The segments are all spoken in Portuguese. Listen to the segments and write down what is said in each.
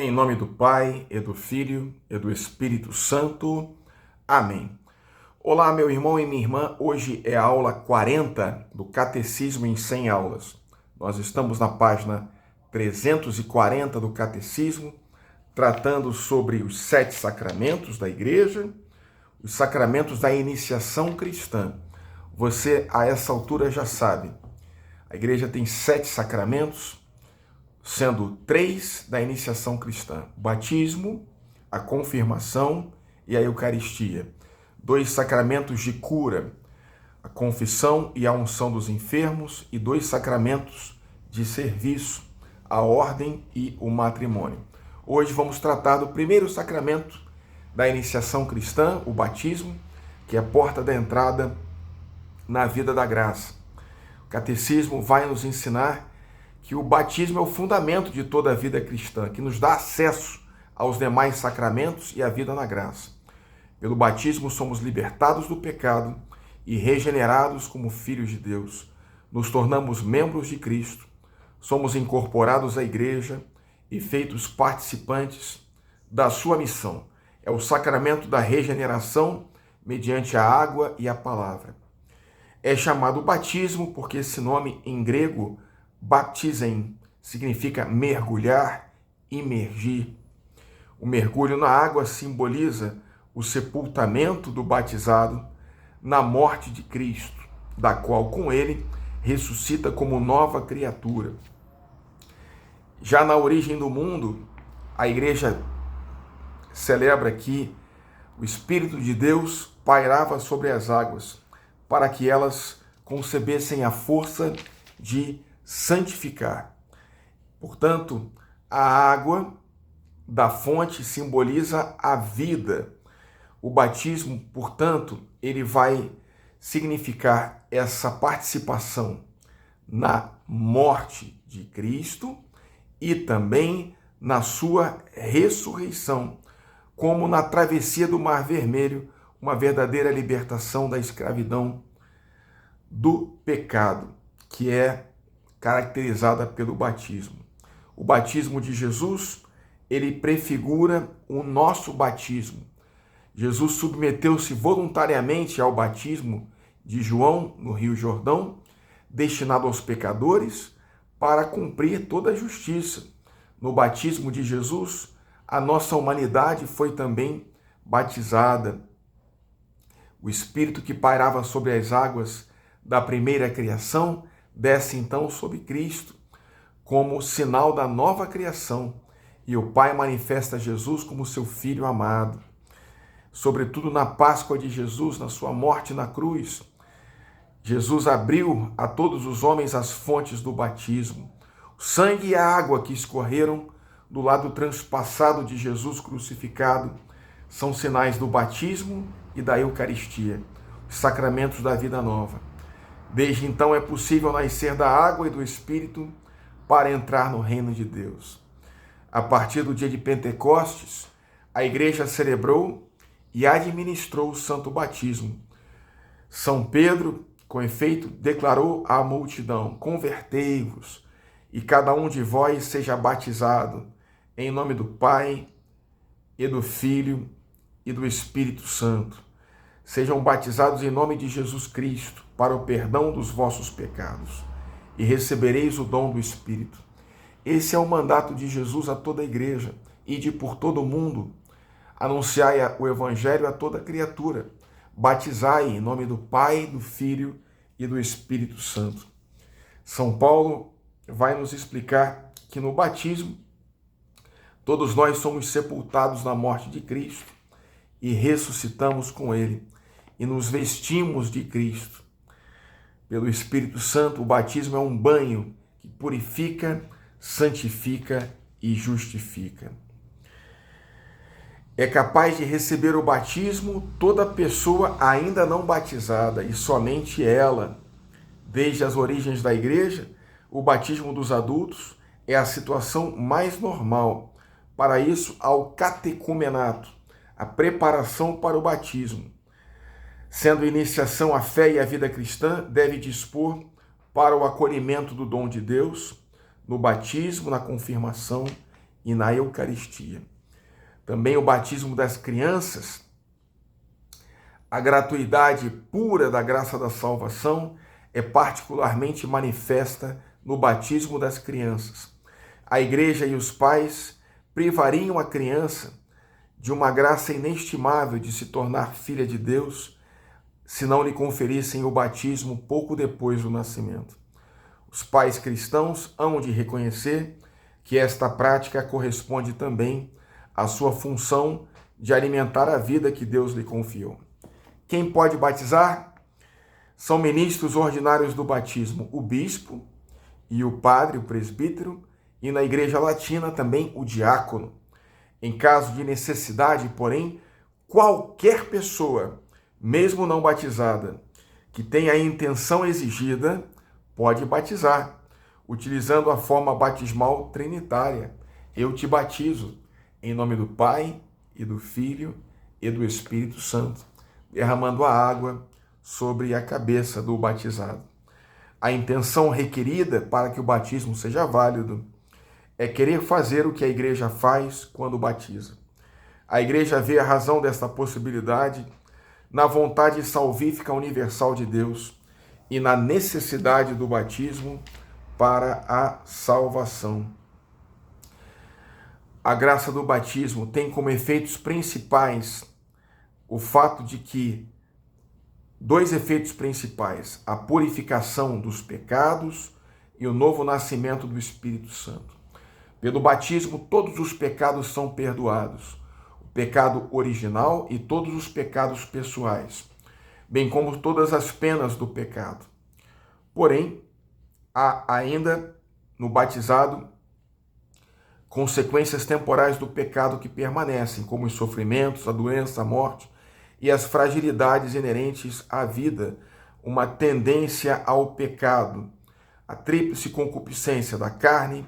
Em nome do Pai, e do Filho, e do Espírito Santo. Amém. Olá, meu irmão e minha irmã. Hoje é a aula 40 do Catecismo em 100 aulas. Nós estamos na página 340 do Catecismo, tratando sobre os 7 sacramentos da Igreja, os sacramentos da iniciação cristã. Você, a essa altura, já sabe. A Igreja tem 7 sacramentos, sendo 3 da iniciação cristã: o batismo, a confirmação e a Eucaristia. 2 sacramentos de cura, a confissão e a unção dos enfermos, e 2 sacramentos de serviço, a ordem e o matrimônio. Hoje vamos tratar do primeiro sacramento da iniciação cristã, o batismo, que é a porta da entrada na vida da graça. O Catecismo vai nos ensinar que o batismo é o fundamento de toda a vida cristã, que nos dá acesso aos demais sacramentos e à vida na graça. Pelo batismo somos libertados do pecado e regenerados como filhos de Deus. Nos tornamos membros de Cristo, somos incorporados à Igreja e feitos participantes da sua missão. É o sacramento da regeneração mediante a água e a palavra. É chamado batismo porque esse nome em grego, baptizein, significa mergulhar, imergir. O mergulho na água simboliza o sepultamento do batizado na morte de Cristo, da qual com ele ressuscita como nova criatura. Já na origem do mundo, a Igreja celebra que o Espírito de Deus pairava sobre as águas para que elas concebessem a força de santificar. Portanto, a água da fonte simboliza a vida. O batismo, portanto, ele vai significar essa participação na morte de Cristo e também na sua ressurreição, como na travessia do Mar Vermelho, uma verdadeira libertação da escravidão do pecado, que é caracterizada pelo batismo. O batismo de Jesus, ele prefigura o nosso batismo. Jesus submeteu-se voluntariamente ao batismo de João no Rio Jordão, destinado aos pecadores, para cumprir toda a justiça. No batismo de Jesus, a nossa humanidade foi também batizada. O Espírito que pairava sobre as águas da primeira criação desce então sobre Cristo como sinal da nova criação, e o Pai manifesta Jesus como seu Filho amado. Sobretudo na Páscoa de Jesus, na sua morte na cruz, Jesus abriu a todos os homens as fontes do batismo. O sangue e a água que escorreram do lado transpassado de Jesus crucificado são sinais do batismo e da Eucaristia, os sacramentos da vida nova. Desde então é possível nascer da água e do Espírito para entrar no reino de Deus. A partir do dia de Pentecostes, a Igreja celebrou e administrou o santo batismo. São Pedro, com efeito, declarou à multidão: convertei-vos, e cada um de vós seja batizado, em nome do Pai, e do Filho, e do Espírito Santo. Sejam batizados em nome de Jesus Cristo, para o perdão dos vossos pecados, e recebereis o dom do Espírito. Esse é o mandato de Jesus a toda a Igreja: ide por todo o mundo, anunciai o Evangelho a toda criatura, batizai em nome do Pai, do Filho e do Espírito Santo. São Paulo vai nos explicar que no batismo todos nós somos sepultados na morte de Cristo e ressuscitamos com ele e nos vestimos de Cristo. Pelo Espírito Santo, o batismo é um banho que purifica, santifica e justifica. É capaz de receber o batismo toda pessoa ainda não batizada, e somente ela. Desde as origens da Igreja, o batismo dos adultos é a situação mais normal. Para isso, há o catecumenato, a preparação para o batismo. Sendo iniciação à fé e à vida cristã, deve dispor para o acolhimento do dom de Deus, no batismo, na confirmação e na Eucaristia. Também o batismo das crianças, a gratuidade pura da graça da salvação é particularmente manifesta no batismo das crianças. A igreja e os pais privariam a criança de uma graça inestimável de se tornar filha de Deus se não lhe conferissem o batismo pouco depois do nascimento. Os pais cristãos hão de reconhecer que esta prática corresponde também à sua função de alimentar a vida que Deus lhe confiou. Quem pode batizar? São ministros ordinários do batismo, o bispo e o padre, o presbítero, e na Igreja Latina também o diácono. Em caso de necessidade, porém, qualquer pessoa, mesmo não batizada, que tenha a intenção exigida, pode batizar, utilizando a forma batismal trinitária. Eu te batizo, em nome do Pai, e do Filho, e do Espírito Santo, derramando a água sobre a cabeça do batizado. A intenção requerida para que o batismo seja válido é querer fazer o que a igreja faz quando batiza. A igreja vê a razão desta possibilidade na vontade salvífica universal de Deus e na necessidade do batismo para a salvação. A graça do batismo tem como efeitos principais o fato de que dois efeitos principais: a purificação dos pecados e o novo nascimento do Espírito Santo. Pelo batismo, todos os pecados são perdoados, o pecado original e todos os pecados pessoais, bem como todas as penas do pecado. Porém, há ainda no batizado consequências temporais do pecado que permanecem, como os sofrimentos, a doença, a morte e as fragilidades inerentes à vida, uma tendência ao pecado, a tríplice concupiscência da carne,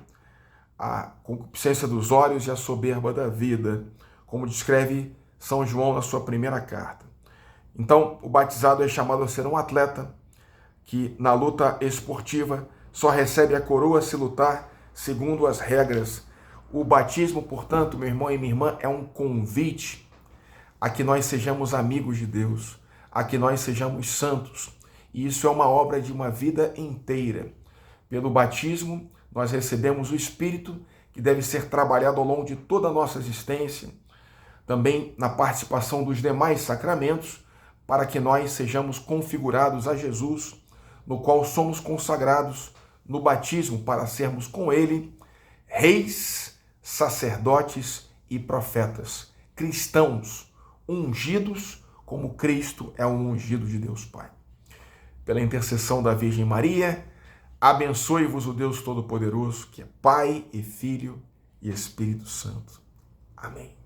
a concupiscência dos olhos e a soberba da vida, como descreve São João na sua primeira carta. Então, o batizado é chamado a ser um atleta que, na luta esportiva, só recebe a coroa se lutar segundo as regras. O batismo, portanto, meu irmão e minha irmã, é um convite a que nós sejamos amigos de Deus, a que nós sejamos santos. E isso é uma obra de uma vida inteira. Pelo batismo, nós recebemos o Espírito, que deve ser trabalhado ao longo de toda a nossa existência, também na participação dos demais sacramentos, para que nós sejamos configurados a Jesus, no qual somos consagrados no batismo para sermos com Ele reis, sacerdotes e profetas, cristãos, ungidos como Cristo é o ungido de Deus Pai. Pela intercessão da Virgem Maria, abençoe-vos o Deus Todo-Poderoso, que é Pai e Filho e Espírito Santo. Amém.